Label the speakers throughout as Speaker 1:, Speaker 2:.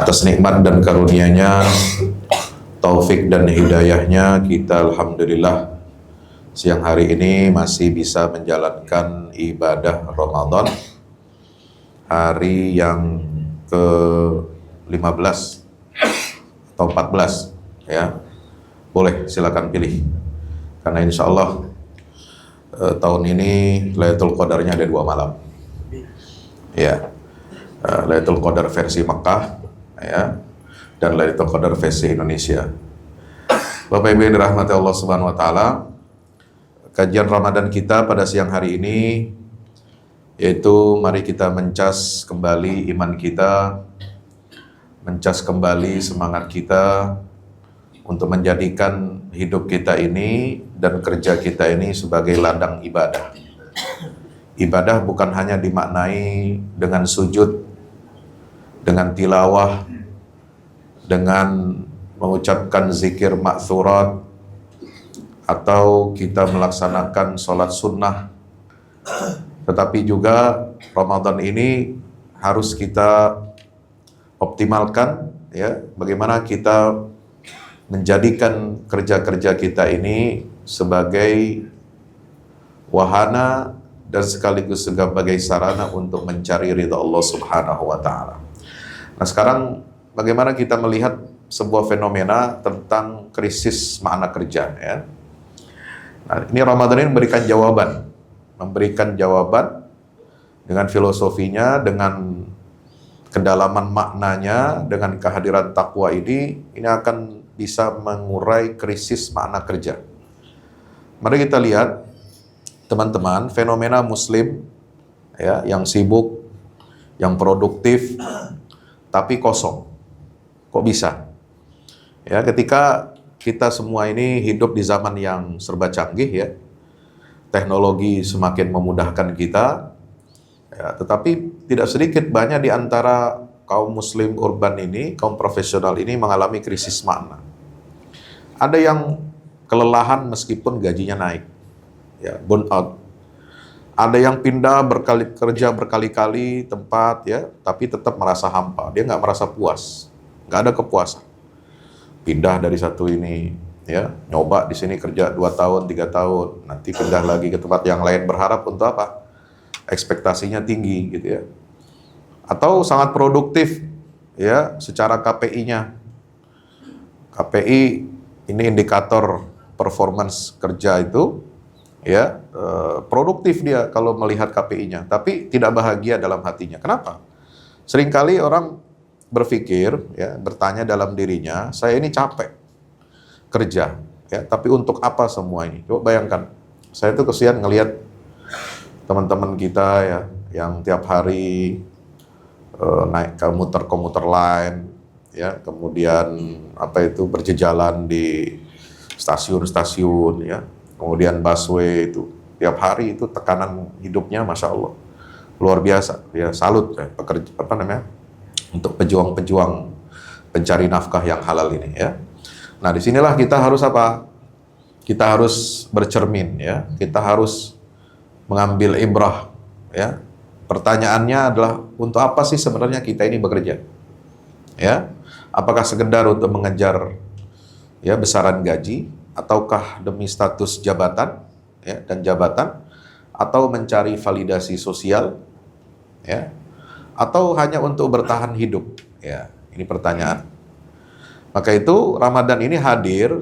Speaker 1: atas nikmat dan karunia-Nya, taufik dan hidayahnya, kita alhamdulillah siang hari ini masih bisa menjalankan ibadah Ramadan hari yang ke-15 atau 14 ya. Boleh silakan pilih, karena insya Allah tahun ini Lailatul Qadarnya ada 2 malam ya. Lailatul Qadar versi Mekah ya, dan Lailatul Qadar versi Indonesia. Bapak Ibu yang dirahmati Allah Subhanahu wa taala, kajian Ramadan kita pada siang hari ini yaitu mari kita mencas kembali iman kita, mencas kembali semangat kita untuk menjadikan hidup kita ini dan kerja kita ini sebagai ladang ibadah. Ibadah bukan hanya dimaknai dengan sujud, dengan tilawah, dengan mengucapkan zikir ma'thurat, atau kita melaksanakan sholat sunnah. Tetapi juga Ramadan ini harus kita optimalkan ya, bagaimana kita menjadikan kerja-kerja kita ini sebagai wahana dan sekaligus sebagai sarana untuk mencari ridha Allah Subhanahu wa taala. Nah, sekarang bagaimana kita melihat sebuah fenomena tentang krisis makna kerja ya. Nah, ini Ramadan ini memberikan jawaban dengan filosofinya, dengan kedalaman maknanya, dengan kehadiran takwa ini akan bisa mengurai krisis makna kerja. Mari kita lihat teman-teman, fenomena muslim ya, yang sibuk, yang produktif, tapi kosong. Kok bisa? Ya, ketika kita semua ini hidup di zaman yang serba canggih ya, teknologi semakin memudahkan kita, ya, tetapi tidak sedikit banyak di antara kaum muslim urban ini, kaum profesional ini mengalami krisis makna. Ada yang kelelahan meskipun gajinya naik, ya, burn out. Ada yang pindah kerja berkali-kali tempat ya, tapi tetap merasa hampa. Dia nggak merasa puas, nggak ada kepuasan. Pindah dari satu ini, ya, nyoba di sini kerja 2 tahun, 3 tahun, nanti pindah lagi ke tempat yang lain, berharap untuk apa? Ekspektasinya tinggi, gitu ya. Atau sangat produktif, ya, secara KPI-nya. KPI ini indikator performance kerja itu, ya, produktif dia kalau melihat KPI-nya, tapi tidak bahagia dalam hatinya. Kenapa? Seringkali orang berpikir, ya, bertanya dalam dirinya, saya ini capek kerja, ya, tapi untuk apa semua ini? Coba bayangkan, saya tuh kesian ngelihat teman-teman kita ya, yang tiap hari naik komuter lain, ya, kemudian berjejalan di stasiun-stasiun, ya, kemudian busway itu tiap hari itu tekanan hidupnya, masya Allah, luar biasa. Ya, salut ya, untuk pejuang-pejuang pencari nafkah yang halal ini ya. Nah, disinilah kita harus apa? Kita harus bercermin ya. Kita harus mengambil ibrah ya. Pertanyaannya adalah, untuk apa sih sebenarnya kita ini bekerja? Ya. Apakah sekedar untuk mengejar ya besaran gaji, ataukah demi status jabatan ya, dan jabatan, atau mencari validasi sosial ya, atau hanya untuk bertahan hidup ya? Ini pertanyaan. Maka itu Ramadan ini hadir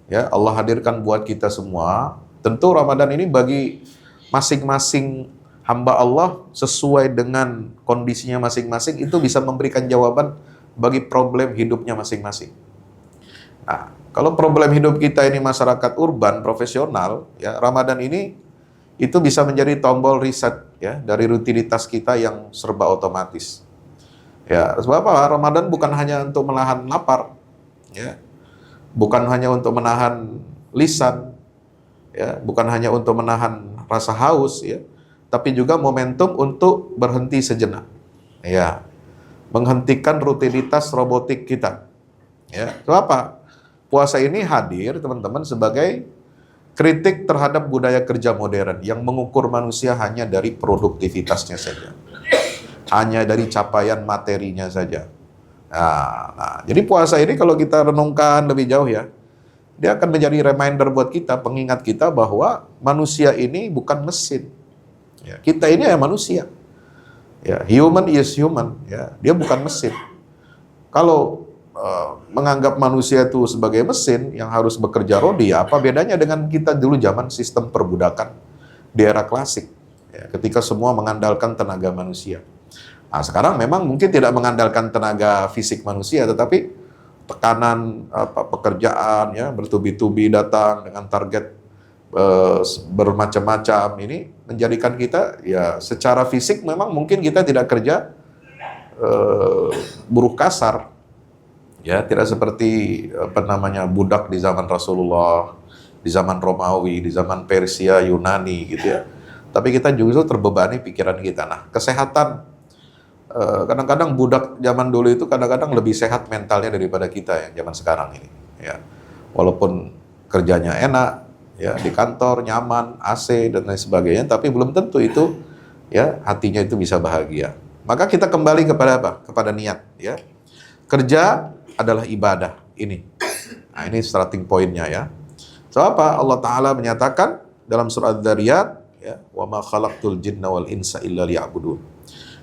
Speaker 1: ya, Allah hadirkan buat kita semua. Tentu Ramadan ini bagi masing-masing hamba Allah sesuai dengan kondisinya masing-masing itu bisa memberikan jawaban bagi problem hidupnya masing-masing. Nah, kalau problem hidup kita ini masyarakat urban, profesional, ya, Ramadan ini itu bisa menjadi tombol reset ya dari rutinitas kita yang serba otomatis. Ya, sebab apa? Ramadan bukan hanya untuk menahan lapar, ya, bukan hanya untuk menahan lisan, ya, bukan hanya untuk menahan rasa haus, ya, tapi juga momentum untuk berhenti sejenak, ya, menghentikan rutinitas robotik kita. Ya, kenapa? Puasa ini hadir, teman-teman, sebagai kritik terhadap budaya kerja modern yang mengukur manusia hanya dari produktivitasnya saja, hanya dari capaian materinya saja, Jadi puasa ini kalau kita renungkan lebih jauh ya, dia akan menjadi reminder buat kita, pengingat kita bahwa manusia ini bukan mesin. Ya, kita ini ya manusia. Ya, human is human. Ya, dia bukan mesin. Kalau menganggap manusia itu sebagai mesin yang harus bekerja rodi, apa bedanya dengan kita dulu zaman sistem perbudakan di era klasik, ya, ketika semua mengandalkan tenaga manusia. Nah, sekarang memang mungkin tidak mengandalkan tenaga fisik manusia, tetapi tekanan pekerjaan ya bertubi-tubi datang dengan target bermacam-macam, ini menjadikan kita ya secara fisik memang mungkin kita tidak kerja buruh kasar. Ya, tidak seperti budak di zaman Rasulullah, di zaman Romawi, di zaman Persia, Yunani gitu ya. Tapi kita justru terbebani pikiran kita. Nah, kesehatan kadang-kadang budak zaman dulu itu kadang-kadang lebih sehat mentalnya daripada kita yang zaman sekarang ini. Ya, walaupun kerjanya enak, ya di kantor nyaman, AC dan lain sebagainya, tapi belum tentu itu ya hatinya itu bisa bahagia. Maka kita kembali kepada apa? Kepada niat. Ya, kerja adalah ibadah ini. Nah, ini starting point-nya ya. So apa? Allah Ta'ala menyatakan dalam surah Adz-Dzariyat, ya, wa ma khalaqtul jinna wal insa illa liya'budun.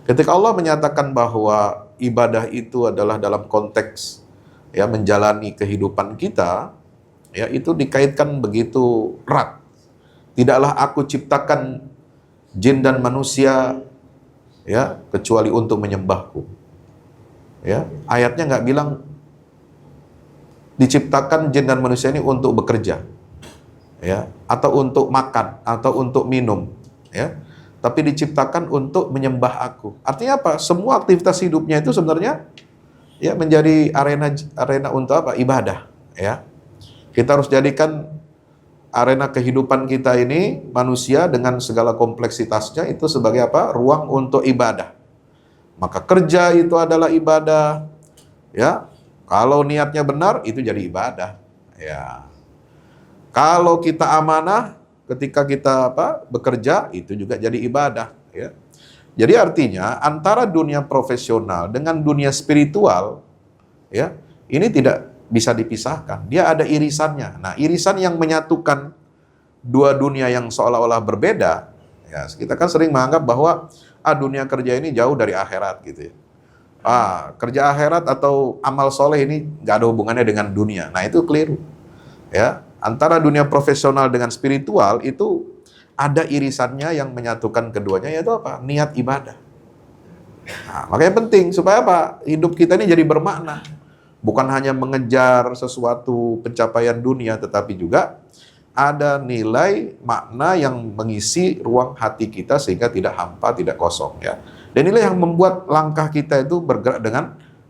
Speaker 1: Ketika Allah menyatakan bahwa ibadah itu adalah dalam konteks ya menjalani kehidupan kita, ya itu dikaitkan begitu erat. Tidaklah aku ciptakan jin dan manusia ya kecuali untuk menyembahku. Ya, ayatnya nggak bilang diciptakan jin dan manusia ini untuk bekerja, ya, atau untuk makan, atau untuk minum, ya, tapi diciptakan untuk menyembah aku. Artinya apa? Semua aktivitas hidupnya itu sebenarnya ya menjadi arena untuk apa? Ibadah, ya. Kita harus jadikan arena kehidupan kita ini manusia dengan segala kompleksitasnya itu sebagai apa? Ruang untuk ibadah. Maka kerja itu adalah ibadah, ya. Kalau niatnya benar, itu jadi ibadah. Ya. Kalau kita amanah, ketika kita bekerja, itu juga jadi ibadah. Ya. Jadi artinya antara dunia profesional dengan dunia spiritual, ya, ini tidak bisa dipisahkan. Dia ada irisannya. Nah, irisan yang menyatukan dua dunia yang seolah-olah berbeda, ya, kita kan sering menganggap bahwa dunia kerja ini jauh dari akhirat gitu ya. Kerja akhirat atau amal soleh ini nggak ada hubungannya dengan dunia. Nah, itu keliru. Ya, antara dunia profesional dengan spiritual itu ada irisannya yang menyatukan keduanya, yaitu apa? Niat ibadah. Nah, makanya penting supaya apa? Hidup kita ini jadi bermakna. Bukan hanya mengejar sesuatu pencapaian dunia, tetapi juga ada nilai makna yang mengisi ruang hati kita sehingga tidak hampa, tidak kosong ya. Dan inilah yang membuat langkah kita itu bergerak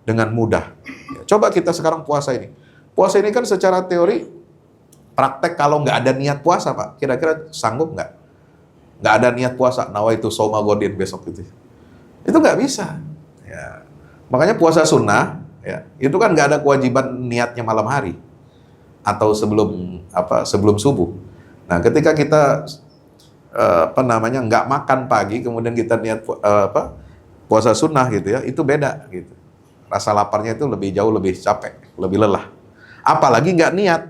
Speaker 1: dengan mudah. Ya, coba kita sekarang puasa ini. Puasa ini kan secara teori, praktek kalau nggak ada niat puasa, Pak, kira-kira sanggup nggak? Nggak ada niat puasa, nawaitu shauma godin besok itu. Itu nggak bisa. Ya. Makanya puasa sunnah, ya, itu kan nggak ada kewajiban niatnya malam hari atau sebelum subuh. Nah, ketika kita nggak makan pagi, kemudian kita niat puasa sunnah gitu ya, itu beda gitu. Rasa laparnya itu jauh lebih capek, lebih lelah. Apalagi nggak niat,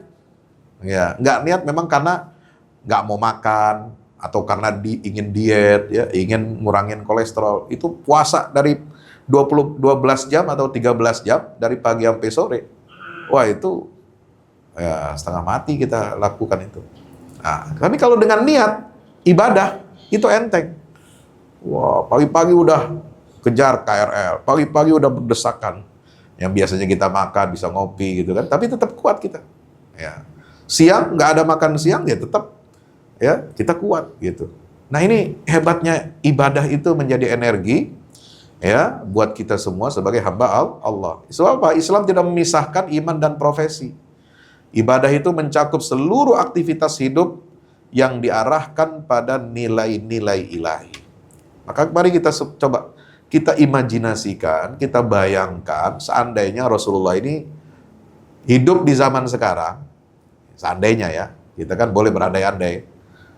Speaker 1: ya nggak niat memang karena nggak mau makan atau karena ingin diet, ya ingin ngurangin kolesterol. Itu puasa dari 12 jam atau 13 jam dari pagi sampai sore. Wah, itu ya setengah mati kita lakukan itu. Nah, tapi kalau dengan niat ibadah itu enteng. Wah, pagi-pagi udah kejar KRL, pagi-pagi udah berdesakan. Yang biasanya kita makan bisa ngopi gitu kan, tapi tetap kuat kita. Ya. Siang nggak ada makan siang ya tetap ya kita kuat gitu. Nah, ini hebatnya ibadah itu menjadi energi ya buat kita semua sebagai hamba Allah. Sebab apa? Islam tidak memisahkan iman dan profesi. Ibadah itu mencakup seluruh aktivitas hidup yang diarahkan pada nilai-nilai ilahi. Maka mari kita coba kita imajinasikan, kita bayangkan seandainya Rasulullah ini hidup di zaman sekarang. Seandainya ya, kita kan boleh berandai-andai.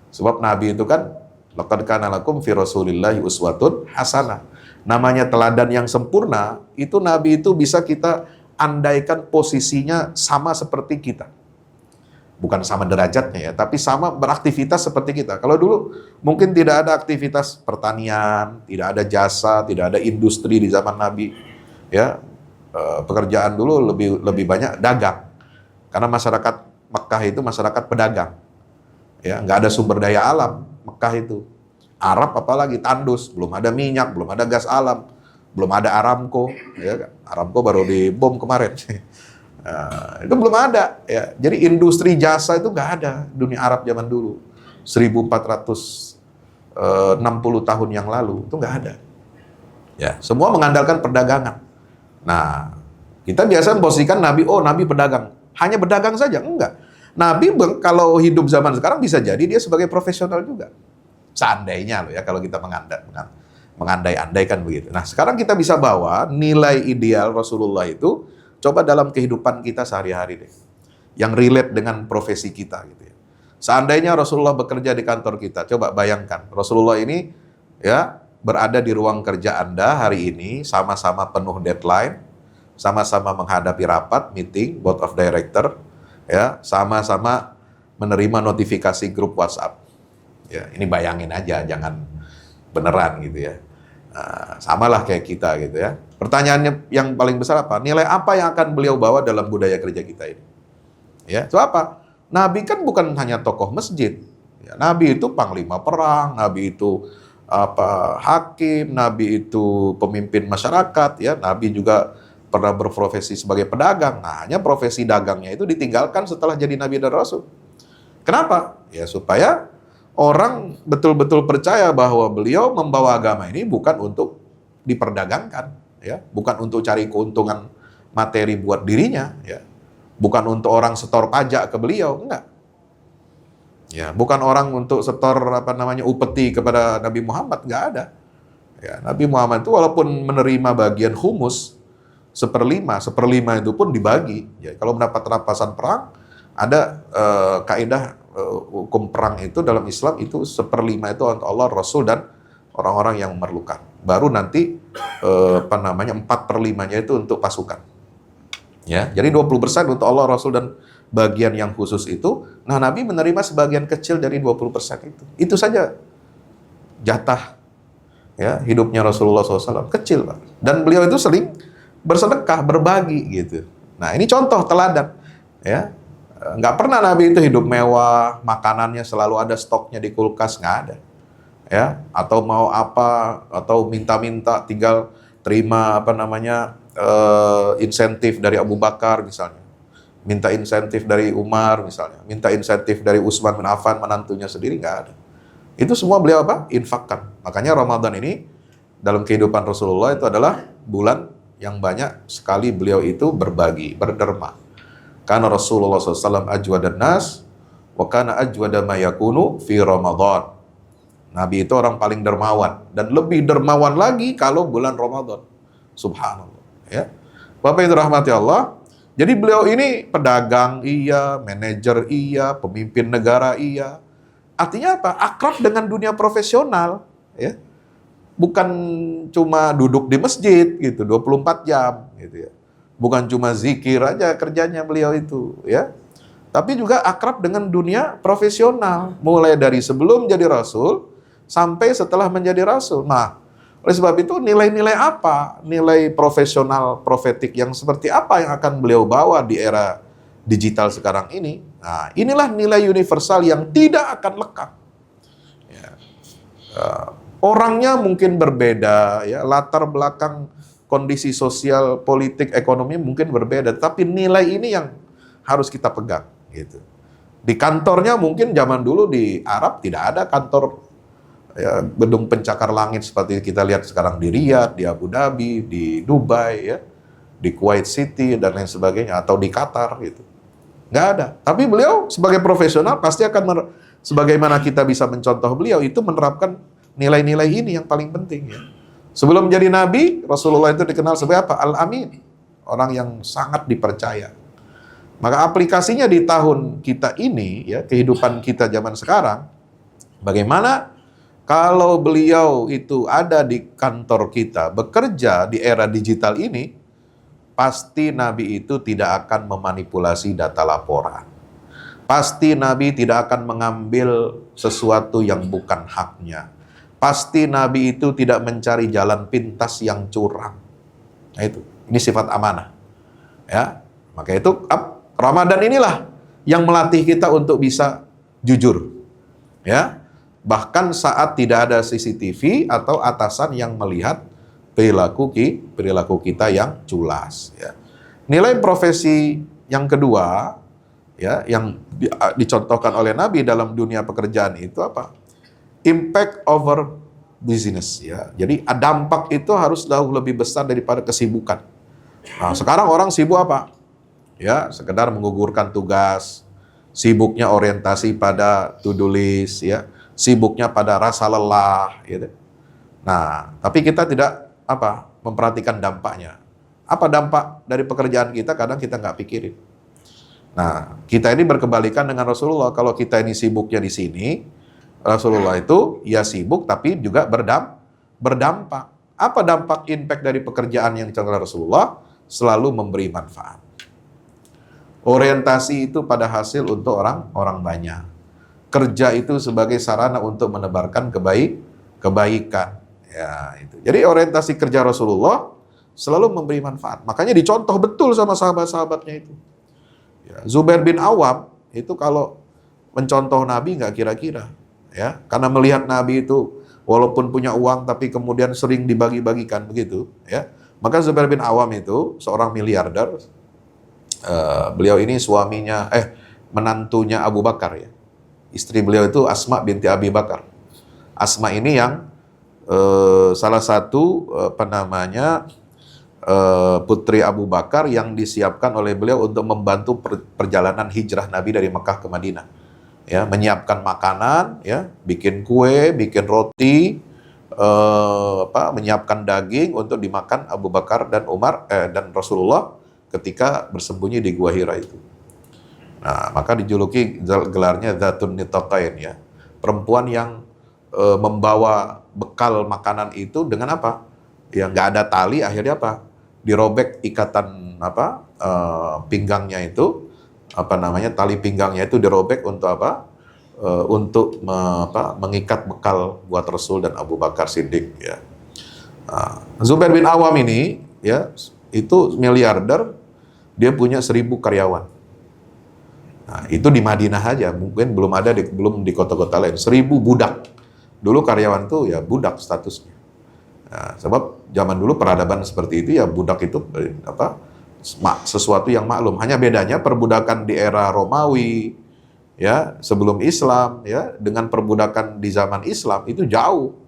Speaker 1: Sebab Nabi itu kan laqad kana lakum fi Rasulillahi uswatun hasanah. namanya teladan yang sempurna, itu Nabi itu bisa kita andaikan posisinya sama seperti kita. Bukan sama derajatnya ya, tapi sama beraktivitas seperti kita. Kalau dulu mungkin tidak ada aktivitas pertanian, tidak ada jasa, tidak ada industri di zaman Nabi. Ya, pekerjaan dulu lebih banyak dagang. Karena masyarakat Mekah itu masyarakat pedagang. Ya, nggak ada sumber daya alam Mekah itu. Arab apalagi tandus, belum ada minyak, belum ada gas alam, belum ada Aramco. Ya, Aramco baru dibom kemarin. Itu belum ada ya. Jadi industri jasa itu nggak ada dunia Arab zaman dulu 1460 tahun yang lalu itu nggak ada ya, semua mengandalkan perdagangan. Nah, kita biasa memposisikan Nabi, oh Nabi pedagang, hanya berdagang saja, enggak. Nabi kalau hidup zaman sekarang bisa jadi dia sebagai profesional juga, seandainya loh ya, kalau kita mengandai-andaikan begitu. Nah, sekarang kita bisa bawa nilai ideal Rasulullah itu coba dalam kehidupan kita sehari-hari deh, yang relate dengan profesi kita gitu ya. Seandainya Rasulullah bekerja di kantor kita, coba bayangkan Rasulullah ini ya berada di ruang kerja Anda hari ini, sama-sama penuh deadline, sama-sama menghadapi rapat, meeting, board of director, ya, sama-sama menerima notifikasi grup WhatsApp. Ya, ini bayangin aja, jangan beneran gitu ya. Nah, samalah kayak kita gitu ya. Pertanyaannya yang paling besar apa? Nilai apa yang akan beliau bawa dalam budaya kerja kita ini? Ya, so apa? Nabi kan bukan hanya tokoh masjid. Ya, Nabi itu panglima perang, Nabi itu hakim, Nabi itu pemimpin masyarakat, ya. Nabi juga pernah berprofesi sebagai pedagang. Nah, hanya profesi dagangnya itu ditinggalkan setelah jadi Nabi dan Rasul. Kenapa? Ya supaya orang betul-betul percaya bahwa beliau membawa agama ini bukan untuk diperdagangkan. Ya, bukan untuk cari keuntungan materi buat dirinya, ya, bukan untuk orang setor pajak ke beliau, enggak, ya, bukan orang untuk setor upeti kepada Nabi Muhammad, enggak ada, ya. Nabi Muhammad itu walaupun menerima bagian humus seperlima itu pun dibagi, ya. Kalau mendapat rampasan perang ada kaidah hukum perang itu dalam Islam itu seperlima itu untuk Allah, Rasul dan orang-orang yang memerlukan. Baru nanti 4/5-nya itu untuk pasukan. Ya, jadi 20% untuk Allah, Rasul dan bagian yang khusus itu. Nah, Nabi menerima sebagian kecil dari 20% itu. Itu saja jatah ya hidupnya Rasulullah SAW, kecil, Pak. Dan beliau itu sering bersedekah, berbagi gitu. Nah, ini contoh teladan ya. Nggak pernah Nabi itu hidup mewah, makanannya selalu ada stoknya di kulkas, nggak ada. Ya, atau mau apa, atau minta-minta tinggal terima insentif dari Abu Bakar misalnya, minta insentif dari Umar misalnya, minta insentif dari Utsman bin Affan menantunya sendiri, nggak ada. Itu semua beliau infakkan. Makanya Ramadan ini dalam kehidupan Rasulullah itu adalah bulan yang banyak sekali beliau itu berbagi, berderma. Karena Rasulullah SAW ajwadan nas wa kana ajwada ma yakunu fi Ramadan. Nabi itu orang paling dermawan, dan lebih dermawan lagi kalau bulan Ramadan. Subhanallah, ya. Bapak yang dirahmati Allah, jadi beliau ini pedagang iya, manajer iya, pemimpin negara iya. Artinya apa? Akrab dengan dunia profesional, ya. Bukan cuma duduk di masjid gitu 24 jam gitu ya. Bukan cuma zikir aja kerjanya beliau itu, ya. Tapi juga akrab dengan dunia profesional, mulai dari sebelum jadi Rasul sampai setelah menjadi Rasul. Nah, oleh sebab itu nilai-nilai apa, nilai profesional, profetik yang seperti apa yang akan beliau bawa di era digital sekarang ini. Nah, inilah nilai universal yang tidak akan lekang. Ya. Orangnya mungkin berbeda, ya, latar belakang kondisi sosial, politik, ekonomi mungkin berbeda, tapi nilai ini yang harus kita pegang. Gitu. Di kantornya mungkin zaman dulu di Arab tidak ada kantor ya, gedung pencakar langit seperti kita lihat sekarang di Riyadh, di Abu Dhabi, di Dubai, ya, di Kuwait City dan lain sebagainya, atau di Qatar gitu. Nggak ada. Tapi beliau sebagai profesional pasti akan sebagaimana kita bisa mencontoh beliau itu menerapkan nilai-nilai ini yang paling penting ya. Sebelum jadi nabi, Rasulullah itu dikenal sebagai apa? Al-Amin. Orang yang sangat dipercaya. Maka aplikasinya di tahun kita ini ya, kehidupan kita zaman sekarang, bagaimana Kalau beliau itu ada di kantor kita, bekerja di era digital ini, pasti Nabi itu tidak akan memanipulasi data laporan. Pasti Nabi tidak akan mengambil sesuatu yang bukan haknya. Pasti Nabi itu tidak mencari jalan pintas yang curang. Nah itu, ini sifat amanah. Ya, maka itu Ramadan inilah yang melatih kita untuk bisa jujur. Ya, bahkan saat tidak ada CCTV atau atasan yang melihat perilaku kita yang culas. Ya. Nilai profesi yang kedua, ya, yang dicontohkan oleh Nabi dalam dunia pekerjaan itu apa? Impact over business. Ya. Jadi dampak itu harus jauh lebih besar daripada kesibukan. Nah, sekarang orang sibuk apa? Ya, sekedar menggugurkan tugas, sibuknya orientasi pada to-do list, ya, sibuknya pada rasa lelah, gitu. Nah, tapi kita tidak memperhatikan dampaknya. Apa dampak dari pekerjaan kita? Kadang kita nggak pikirin. Nah, kita ini berkebalikan dengan Rasulullah. Kalau kita ini sibuknya di sini, Rasulullah itu ya sibuk tapi juga berdampak. Apa dampak impact dari pekerjaan yang dicontohkan Rasulullah? Selalu memberi manfaat. Orientasi itu pada hasil untuk orang banyak. Kerja itu sebagai sarana untuk menebarkan kebaikan. Ya, itu. Jadi orientasi kerja Rasulullah selalu memberi manfaat. Makanya dicontoh betul sama sahabat-sahabatnya itu. Ya, Zubair bin Awam itu kalau mencontoh Nabi nggak kira-kira. Ya, karena melihat Nabi itu walaupun punya uang tapi kemudian sering dibagi-bagikan begitu. Ya, maka Zubair bin Awam itu seorang miliarder. Beliau ini menantunya Abu Bakar, ya. Istri beliau itu Asma binti Abi Bakar. Asma ini yang salah satu putri Abu Bakar yang disiapkan oleh beliau untuk membantu perjalanan hijrah Nabi dari Mekah ke Madinah. Ya, menyiapkan makanan, ya, bikin kue, bikin roti, menyiapkan daging untuk dimakan Abu Bakar dan Umar dan Rasulullah ketika bersembunyi di Gua Hira itu. Nah, maka dijuluki gelarnya Dzatun Nitaqain, ya. Perempuan yang membawa bekal makanan itu dengan apa? Ya nggak ada tali, akhirnya apa? Dirobek ikatan pinggangnya itu, tali pinggangnya itu dirobek untuk apa? Untuk mengikat bekal buat Rasul dan Abu Bakar Siddiq, ya. Zubair bin Awam ini, ya, itu miliarder, dia punya 1.000 karyawan. Nah, itu di Madinah aja, mungkin belum di kota-kota lain. 1.000 budak. Dulu karyawan tuh ya budak statusnya. Nah, sebab zaman dulu peradaban seperti itu ya budak itu sesuatu yang maklum. Hanya bedanya perbudakan di era Romawi, ya, sebelum Islam, ya, dengan perbudakan di zaman Islam itu jauh.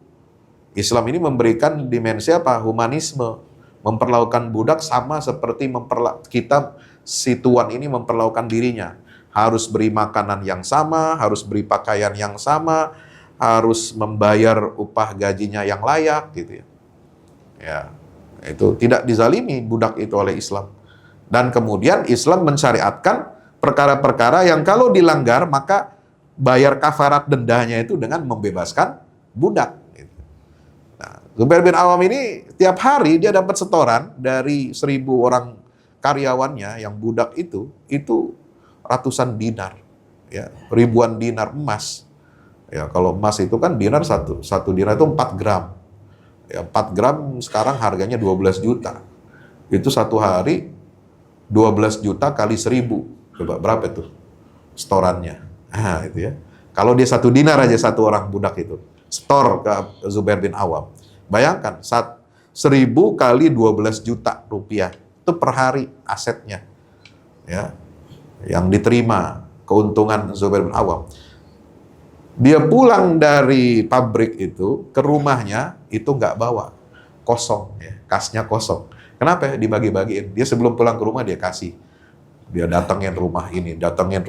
Speaker 1: Islam ini memberikan dimensi humanisme, memperlakukan budak sama seperti kita si tuan ini memperlakukan dirinya. Harus beri makanan yang sama, harus beri pakaian yang sama, harus membayar upah gajinya yang layak, gitu, ya. Ya, itu tidak dizalimi budak itu oleh Islam. Dan kemudian Islam mensyariatkan perkara-perkara yang kalau dilanggar maka bayar kafarat dendanya itu dengan membebaskan budak. Gitu. Nah, Zubair bin Awam ini tiap hari dia dapat setoran dari 1.000 orang karyawannya yang budak itu ratusan dinar, ya, ribuan dinar emas. Ya, kalau emas itu kan dinar satu dinar itu 4 gram. Ya, 4 gram sekarang harganya 12 juta. Itu satu hari 12 juta kali 1.000. Coba berapa itu setorannya? Nah, itu, ya. Kalau dia 1 dinar aja satu orang budak itu setor ke Zubair bin Awam. Bayangkan 1.000 kali 12 juta rupiah itu per hari asetnya, ya, yang diterima keuntungan Zubair bin Awam. Dia pulang dari pabrik itu ke rumahnya itu nggak bawa, kosong, ya, kasnya kosong. Kenapa? Dibagi-bagiin. Dia sebelum pulang ke rumah dia kasih. Dia datengin rumah ini, datengin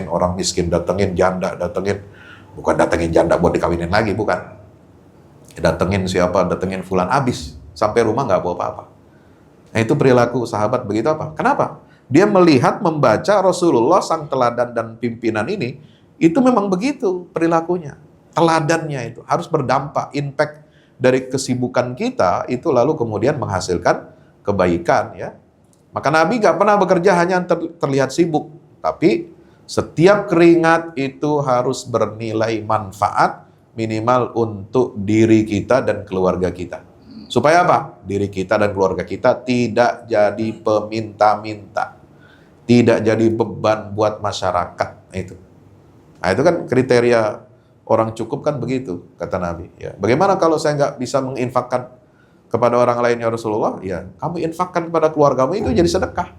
Speaker 1: orang miskin, datengin janda, bukan datengin janda buat dikawinin lagi, bukan. Datengin siapa, datengin fulan, habis sampai rumah nggak bawa apa-apa. Nah, itu perilaku sahabat begitu apa? Kenapa? Dia melihat, membaca Rasulullah sang teladan dan pimpinan ini. Itu memang begitu perilakunya. teladannya itu harus berdampak, impact dari kesibukan kita itu lalu kemudian menghasilkan kebaikan ya. Maka Nabi gak pernah bekerja hanya terlihat sibuk, tapi setiap keringat itu harus bernilai manfaat minimal untuk diri kita dan keluarga kita. Supaya apa? Diri kita dan keluarga kita tidak jadi peminta-minta, tidak jadi beban buat masyarakat itu. Nah itu kan kriteria orang cukup kan begitu, kata Nabi. Ya. Bagaimana kalau saya nggak bisa menginfakkan kepada orang lain ya Rasulullah? Ya, kamu infakkan kepada keluargamu itu jadi sedekah.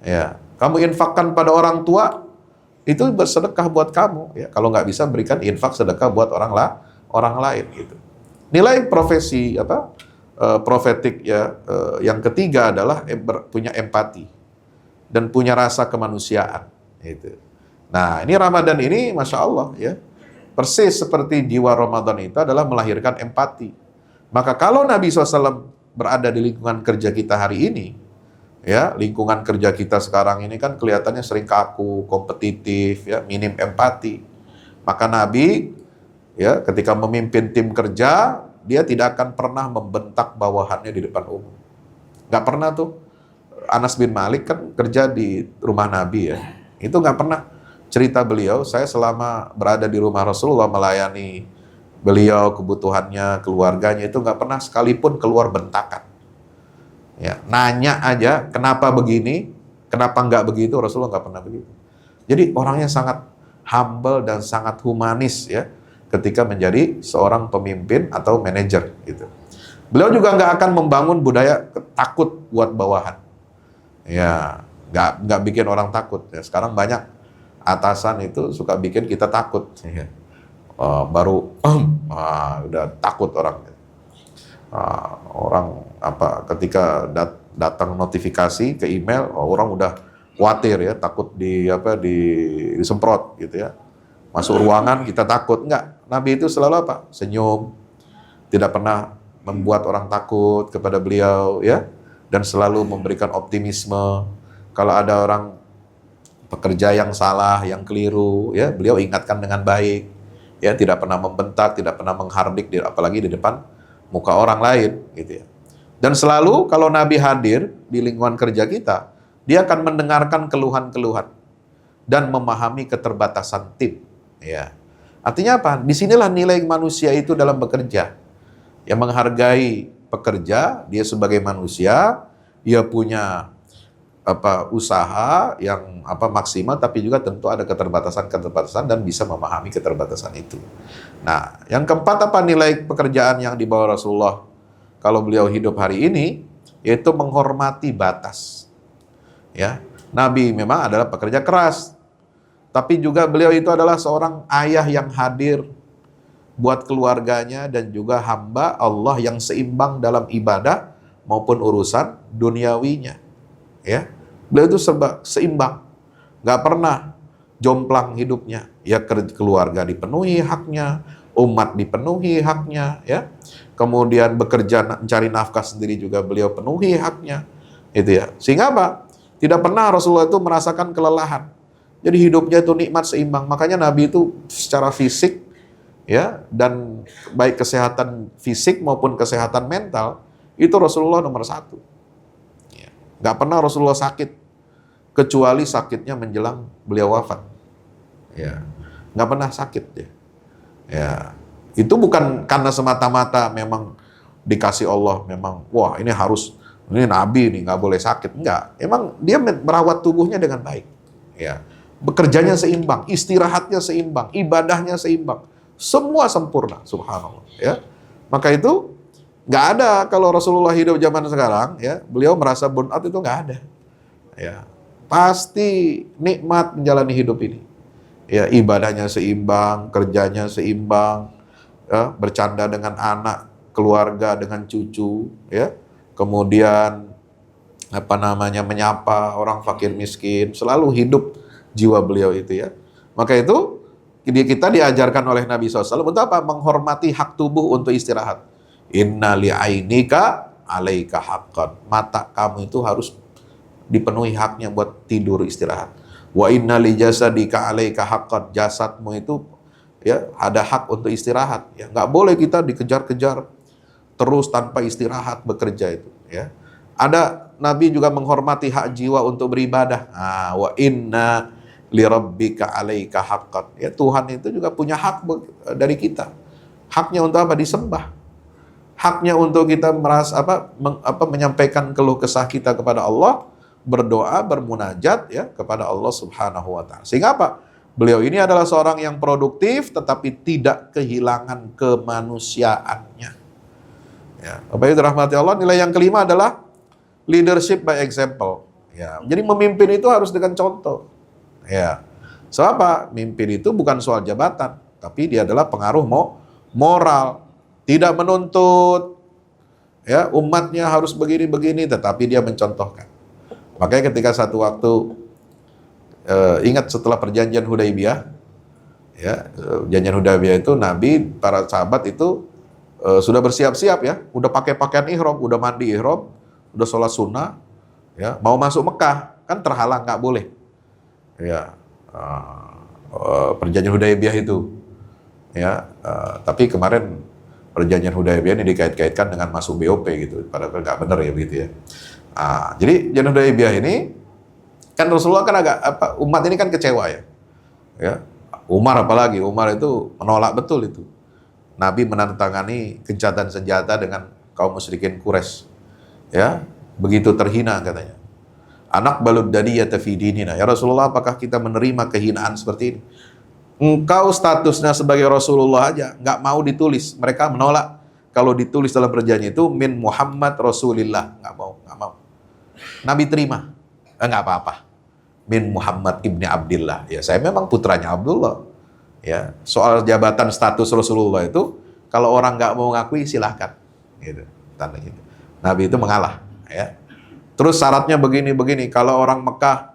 Speaker 1: Ya, kamu infakkan pada orang tua itu bersedekah buat kamu. Ya, kalau nggak bisa berikan infak sedekah buat orang lain gitu. Nilai profesi profetik ya yang ketiga adalah punya empati dan punya rasa kemanusiaan. Gitu. Nah, ini Ramadan ini, Masya Allah ya, persis seperti jiwa Ramadan itu adalah melahirkan empati. Maka kalau Nabi SAW berada di lingkungan kerja kita hari ini, ya lingkungan kerja kita sekarang ini kan kelihatannya sering kaku, kompetitif, ya minim empati. Maka Nabi ya ketika memimpin tim kerja, dia tidak akan pernah membentak bawahannya di depan umum. Nggak pernah tuh. Anas bin Malik kan kerja di rumah Nabi ya. Itu nggak pernah. Cerita beliau, saya selama berada di rumah Rasulullah melayani beliau, kebutuhannya, keluarganya, itu nggak pernah sekalipun keluar bentakan. Ya, nanya aja, kenapa begini, kenapa nggak begitu, Rasulullah nggak pernah begitu. Jadi orangnya sangat humble dan sangat humanis ya, ketika menjadi seorang pemimpin atau manajer gitu. Beliau juga nggak akan membangun budaya takut buat bawahan. Ya, nggak bikin orang takut. Ya, sekarang banyak atasan itu suka bikin kita takut. Ya. Udah takut orang. Orang ketika datang notifikasi ke email, orang udah khawatir ya, takut disemprot gitu ya. Masuk ruangan kita takut. Enggak, Nabi itu selalu senyum, tidak pernah membuat orang takut kepada beliau ya, dan selalu memberikan optimisme. Kalau ada orang pekerja yang salah, yang keliru ya, beliau ingatkan dengan baik ya, tidak pernah membentak, tidak pernah menghardik, apalagi di depan muka orang lain gitu ya. Dan selalu kalau Nabi hadir di lingkungan kerja kita, dia akan mendengarkan keluhan-keluhan dan memahami keterbatasan tim ya. Artinya apa? Disinilah nilai manusia itu dalam bekerja. Yang menghargai pekerja, dia sebagai manusia, dia punya usaha yang maksimal, tapi juga tentu ada keterbatasan dan bisa memahami keterbatasan itu. Nah, yang keempat nilai pekerjaan yang dibawa Rasulullah kalau beliau hidup hari ini, yaitu menghormati batas. Ya, Nabi memang adalah pekerja keras, tapi juga beliau itu adalah seorang ayah yang hadir buat keluarganya dan juga hamba Allah yang seimbang dalam ibadah maupun urusan duniawinya. Ya, beliau itu seimbang, nggak pernah jomplang hidupnya. Ya, keluarga dipenuhi haknya, umat dipenuhi haknya, ya. Kemudian bekerja mencari nafkah sendiri juga beliau penuhi haknya, itu ya. Sehingga apa? Tidak pernah Rasulullah itu merasakan kelelahan. Jadi hidupnya itu nikmat seimbang. Makanya Nabi itu secara fisik, ya, dan baik kesehatan fisik maupun kesehatan mental itu Rasulullah nomor 1. Nggak pernah Rasulullah sakit, kecuali sakitnya menjelang beliau wafat. Ya, nggak pernah sakit dia. Ya, itu bukan karena semata-mata memang dikasih Allah, memang wah ini Nabi nih nggak boleh sakit. Enggak, emang dia merawat tubuhnya dengan baik. Ya, bekerjanya seimbang, istirahatnya seimbang, ibadahnya seimbang, semua sempurna, subhanallah. Ya, maka itu nggak ada kalau Rasulullah hidup zaman sekarang, ya, beliau merasa burnout itu nggak ada. Ya, pasti nikmat menjalani hidup ini. Ya, ibadahnya seimbang, kerjanya seimbang, ya, bercanda dengan anak, keluarga, dengan cucu, ya, kemudian menyapa orang fakir miskin, selalu hidup jiwa beliau itu ya. Maka itu kita diajarkan oleh Nabi SAW untuk apa? Menghormati hak tubuh untuk istirahat. Inna li'ainika alaika haqqan. Mata kamu itu harus dipenuhi haknya buat tidur istirahat. Wa inna li jasadika alaika haqqan. Jasadmu itu ya ada hak untuk istirahat. Ya, nggak boleh kita dikejar-kejar terus tanpa istirahat bekerja itu. Ya, ada Nabi juga menghormati hak jiwa untuk beribadah. Wa inna lirabbika 'alaika haqqan. Ya, Tuhan itu juga punya hak dari kita. Haknya untuk apa? Disembah. Haknya untuk kita merasa menyampaikan keluh kesah kita kepada Allah, berdoa, bermunajat ya kepada Allah Subhanahu wa taala. Sehingga apa? Beliau ini adalah seorang yang produktif tetapi tidak kehilangan kemanusiaannya. Ya, Bapak Ibu dirahmati Allah, nilai yang kelima adalah leadership by example. Ya, jadi memimpin itu harus dengan contoh. Ya. So apa? Mimpin itu bukan soal jabatan, tapi dia adalah pengaruh moral. Tidak menuntut ya umatnya harus begini-begini, tetapi dia mencontohkan. Makanya ketika satu waktu ingat setelah perjanjian Hudaybiyah, ya, perjanjian Hudaybiyah itu Nabi, para sahabat itu sudah bersiap-siap ya, udah pakai pakaian ihram, udah mandi ihram, udah sholat sunnah, ya, mau masuk Mekah, kan terhalang, nggak boleh. Ya, perjanjian Hudaybiyah itu, ya, tapi kemarin perjanjian Hudaybiyah ini dikait-kaitkan dengan masuk BOP gitu, padahal nggak benar ya begitu ya. Jadi perjanjian Hudaybiyah ini kan Rasulullah kan umat ini kan kecewa ya. Ya. Umar apalagi, Umar itu menolak betul itu. Nabi menandatangani gencatan senjata dengan kaum musyrikin Quraisy. Ya, begitu terhina katanya. Anak balud daniyata fi dinina. Ya Rasulullah, apakah kita menerima kehinaan seperti ini? Engkau statusnya sebagai Rasulullah aja nggak mau ditulis. Mereka menolak kalau ditulis dalam perjanjian itu min Muhammad Rasulillah, nggak mau. Nabi terima, nggak apa-apa. Min Muhammad ibni Abdillah. Ya, saya memang putranya Abdullah. Ya, soal jabatan status Rasulullah itu kalau orang nggak mau ngakui silahkan. Gitu, tanda gitu. Nabi itu mengalah. Ya. Terus syaratnya begini-begini. Kalau orang Mekah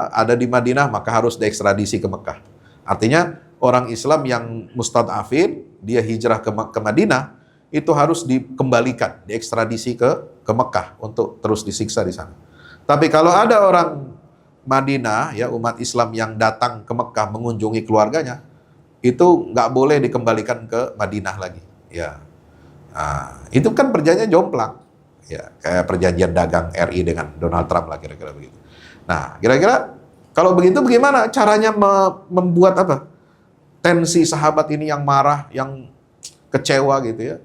Speaker 1: ada di Madinah maka harus diekstradisi ke Mekah. Artinya orang Islam yang mustad'afin dia hijrah ke Madinah itu harus dikembalikan, diekstradisi ke Mekah untuk terus disiksa di sana. Tapi kalau ada orang Madinah, ya umat Islam yang datang ke Mekah mengunjungi keluarganya, itu nggak boleh dikembalikan ke Madinah lagi. Ya, itu kan perjanjian jomplang, ya kayak perjanjian dagang RI dengan Donald Trump lah kira-kira begitu. Nah, kira-kira kalau begitu bagaimana caranya membuat tensi sahabat ini yang marah, yang kecewa gitu ya,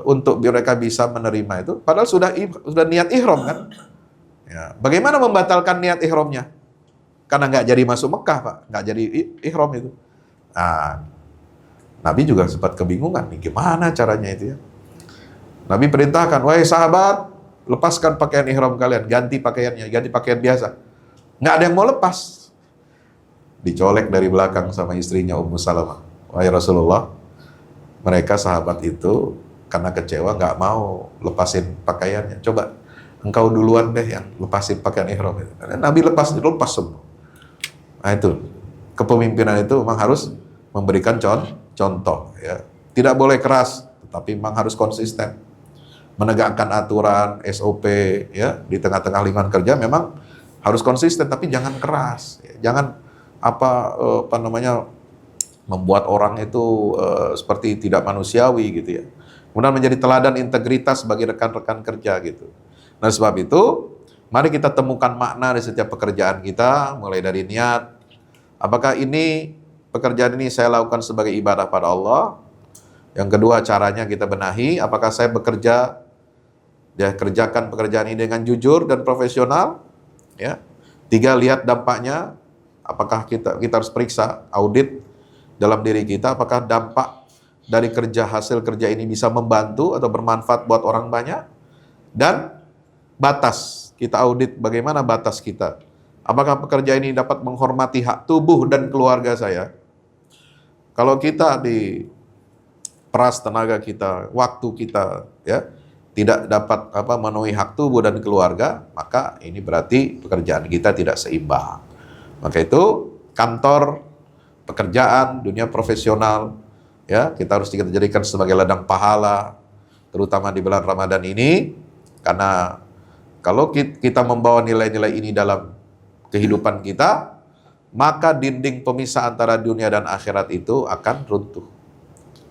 Speaker 1: untuk mereka bisa menerima itu, padahal sudah niat ihram kan. Ya, bagaimana membatalkan niat ihramnya? Karena nggak jadi masuk Mekah, Pak. Nggak jadi ihram itu. Nabi juga sempat kebingungan nih, gimana caranya itu ya. Nabi perintahkan, wahai sahabat, lepaskan pakaian ihram kalian, ganti pakaiannya, ganti pakaian biasa. Nggak ada yang mau lepas. Dicolek dari belakang sama istrinya Ummu Salamah. Wahai Rasulullah, mereka sahabat itu karena kecewa nggak mau lepasin pakaiannya. Coba engkau duluan deh yang lepasin pakaian ihram itu. Nabi lepas semua. Nah itu, kepemimpinan itu memang harus memberikan contoh. Ya. Tidak boleh keras, tapi memang harus konsisten. Menegakkan aturan, SOP, ya di tengah-tengah lingkungan kerja memang harus konsisten, tapi jangan keras. Ya. Jangan membuat orang itu seperti tidak manusiawi gitu ya. Kemudian menjadi teladan integritas bagi rekan-rekan kerja gitu. Nah sebab itu, mari kita temukan makna di setiap pekerjaan kita, mulai dari niat. Apakah pekerjaan ini saya lakukan sebagai ibadah pada Allah? Yang kedua, caranya kita benahi. Apakah saya kerjakan pekerjaan ini dengan jujur dan profesional? Ya. 3, lihat dampaknya. Apakah kita harus periksa, audit dalam diri kita, apakah dampak dari hasil kerja ini bisa membantu atau bermanfaat buat orang banyak? Dan batas, kita audit bagaimana batas kita. Apakah pekerja ini dapat menghormati hak tubuh dan keluarga saya? Kalau kita di peras tenaga kita, waktu kita ya tidak dapat memenuhi hak tubuh dan keluarga, maka ini berarti pekerjaan kita tidak seimbang. Maka itu kantor, pekerjaan, dunia profesional ya kita harus jadikan sebagai ladang pahala, terutama di bulan Ramadan ini, karena kalau kita membawa nilai-nilai ini dalam kehidupan kita, maka dinding pemisah antara dunia dan akhirat itu akan runtuh.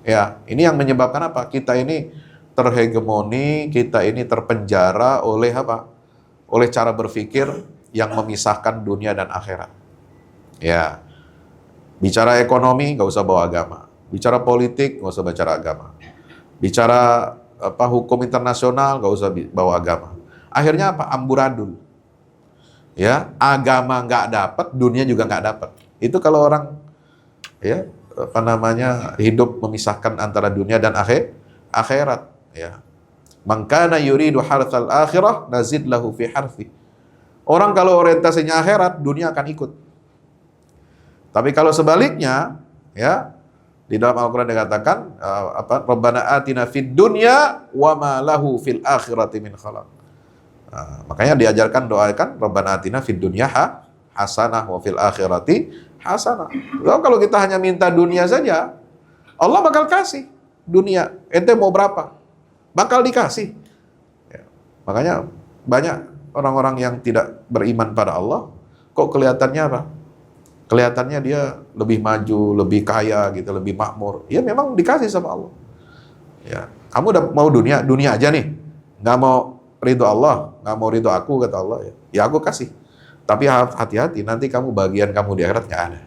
Speaker 1: Ya, ini yang menyebabkan apa? Kita ini terhegemoni, kita ini terpenjara oleh apa? Oleh cara berpikir yang memisahkan dunia dan akhirat. Ya, bicara ekonomi nggak usah bawa agama, bicara politik nggak usah bicara agama, bicara apa hukum internasional nggak usah bawa agama. Akhirnya apa? Amburadul. Ya, agama nggak dapat, dunia juga nggak dapat. Itu kalau orang ya apa namanya hidup memisahkan antara dunia dan akhirat. Ya, man kana yuridu hartsal akhirah nazid lahu fi harthi. Orang kalau orientasinya akhirat, dunia akan ikut. Tapi kalau sebaliknya, ya di dalam Al-Quran dikatakan Rabbana atina fid dunya wa ma lahu fil akhirati min khalaq. Makanya diajarkan doakan Rabbana atina fid dunya hasanah wa fil akhirati hasanah. Lalu kalau kita hanya minta dunia saja, Allah bakal kasih dunia. Ente mau berapa? Bakal dikasih. Ya. Makanya banyak orang-orang yang tidak beriman pada Allah, kok kelihatannya apa? Kelihatannya dia lebih maju, lebih kaya gitu, lebih makmur. Ya memang dikasih sama Allah. Ya, kamu udah mau dunia, dunia aja nih. Nggak mau ridho Allah, nggak mau ridho aku, kata Allah. Ya aku kasih. Tapi hati-hati, nanti kamu bagian kamu di akhirat nggak ada.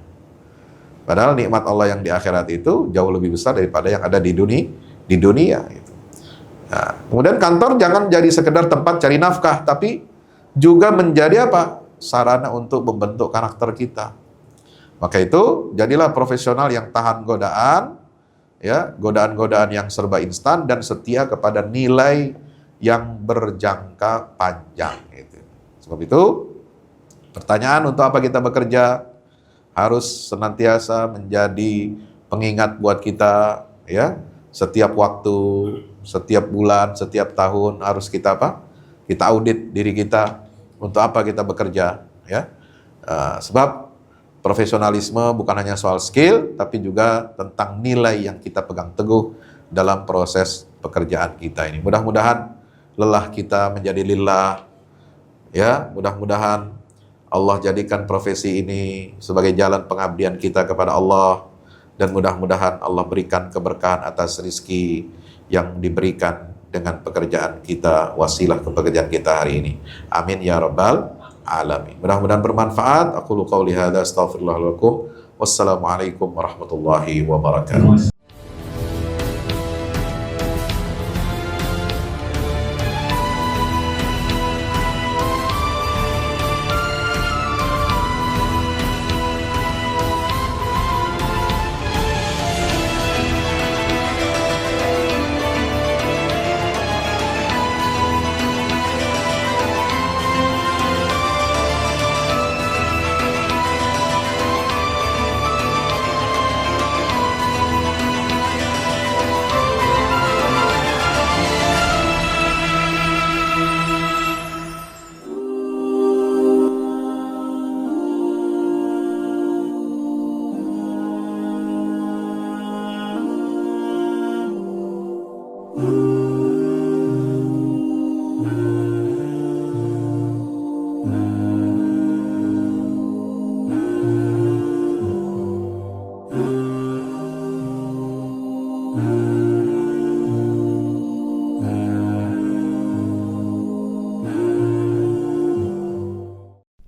Speaker 1: Padahal nikmat Allah yang di akhirat itu jauh lebih besar daripada yang ada di dunia. Gitu. Nah, kemudian kantor jangan jadi sekedar tempat cari nafkah, tapi juga menjadi apa? Sarana untuk membentuk karakter kita. Maka itu jadilah profesional yang tahan godaan, ya godaan-godaan yang serba instan dan setia kepada nilai yang berjangka panjang. Gitu. Sebab itu pertanyaan untuk apa kita bekerja harus senantiasa menjadi pengingat buat kita, ya setiap waktu, setiap bulan, setiap tahun harus kita apa? Kita audit diri kita untuk apa kita bekerja, ya. Sebab profesionalisme bukan hanya soal skill, tapi juga tentang nilai yang kita pegang teguh dalam proses pekerjaan kita ini. Mudah-mudahan lelah kita menjadi lillah, ya. Mudah-mudahan Allah jadikan profesi ini sebagai jalan pengabdian kita kepada Allah, dan mudah-mudahan Allah berikan keberkahan atas rizki yang diberikan dengan pekerjaan kita, wasilah ke pekerjaan kita hari ini. Amin ya rabbal alamin. Mudah-mudahan bermanfaat. Aku qouli hadza astaghfirullah lakum. Wassalamualaikum warahmatullahi wabarakatuh.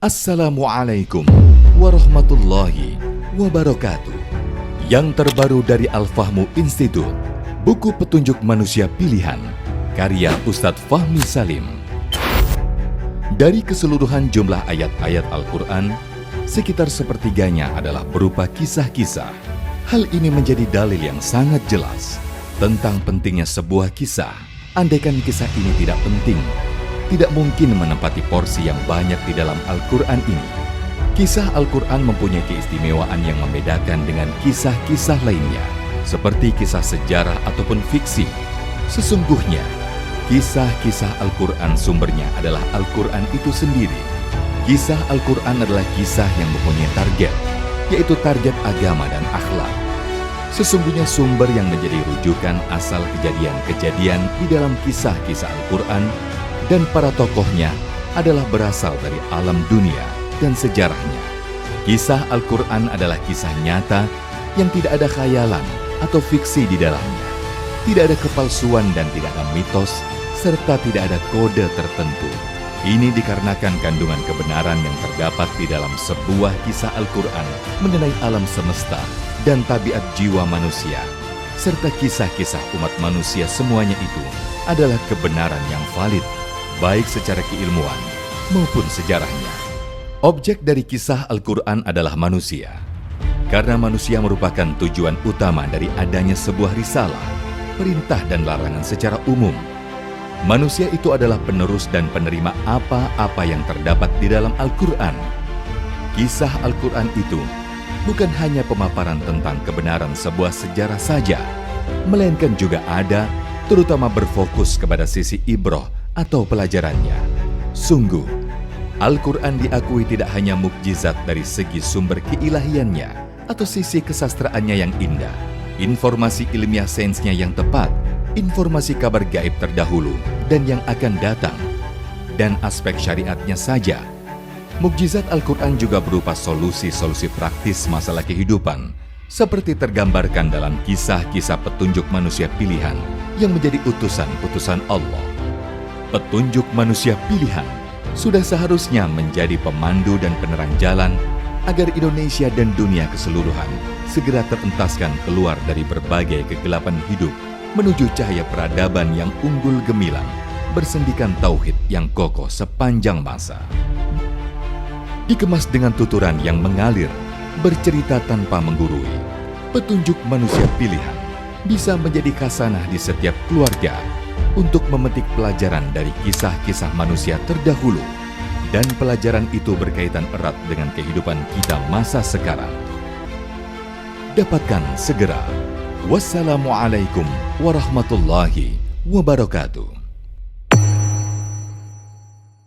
Speaker 2: Assalamualaikum warahmatullahi wabarakatuh. Yang terbaru dari Al-Fahmu Institute, buku petunjuk manusia pilihan, karya Ustadz Fahmi Salim. Dari keseluruhan jumlah ayat-ayat Al-Quran, sekitar sepertiganya adalah berupa kisah-kisah. Hal ini menjadi dalil yang sangat jelas tentang pentingnya sebuah kisah. Andaikan kisah ini tidak penting, tidak mungkin menempati porsi yang banyak di dalam Al-Quran ini. Kisah Al-Quran mempunyai keistimewaan yang membedakan dengan kisah-kisah lainnya, seperti kisah sejarah ataupun fiksi. Sesungguhnya, kisah-kisah Al-Quran sumbernya adalah Al-Quran itu sendiri. Kisah Al-Quran adalah kisah yang mempunyai target, yaitu target agama dan akhlak. Sesungguhnya sumber yang menjadi rujukan asal kejadian-kejadian di dalam kisah-kisah Al-Quran dan para tokohnya adalah berasal dari alam dunia dan sejarahnya. Kisah Al-Quran adalah kisah nyata yang tidak ada khayalan atau fiksi di dalamnya. Tidak ada kepalsuan dan tidak ada mitos, serta tidak ada kode tertentu. Ini dikarenakan kandungan kebenaran yang terdapat di dalam sebuah kisah Al-Quran mengenai alam semesta dan tabiat jiwa manusia, serta kisah-kisah umat manusia semuanya itu adalah kebenaran yang valid, baik secara keilmuan maupun sejarahnya. Objek dari kisah Al-Quran adalah manusia, karena manusia merupakan tujuan utama dari adanya sebuah risalah, perintah dan larangan secara umum. Manusia itu adalah penerus dan penerima apa-apa yang terdapat di dalam Al-Quran. Kisah Al-Quran itu bukan hanya pemaparan tentang kebenaran sebuah sejarah saja, melainkan juga ada, terutama berfokus kepada sisi ibroh atau pelajarannya. Sungguh, Al-Quran diakui tidak hanya mukjizat dari segi sumber keilahiannya atau sisi kesastraannya yang indah, informasi ilmiah sainsnya yang tepat, informasi kabar gaib terdahulu dan yang akan datang, dan aspek syariatnya saja. Mukjizat Al-Quran juga berupa solusi-solusi praktis masalah kehidupan, seperti tergambarkan dalam kisah-kisah petunjuk manusia pilihan yang menjadi utusan-utusan Allah. Petunjuk manusia pilihan sudah seharusnya menjadi pemandu dan penerang jalan agar Indonesia dan dunia keseluruhan segera terentaskan keluar dari berbagai kegelapan hidup menuju cahaya peradaban yang unggul gemilang, bersendikan tauhid yang kokoh sepanjang masa. Dikemas dengan tuturan yang mengalir, bercerita tanpa menggurui, petunjuk manusia pilihan bisa menjadi khasanah di setiap keluarga untuk memetik pelajaran dari kisah-kisah manusia terdahulu, dan pelajaran itu berkaitan erat dengan kehidupan kita masa sekarang. Dapatkan segera. Wassalamualaikum warahmatullahi wabarakatuh.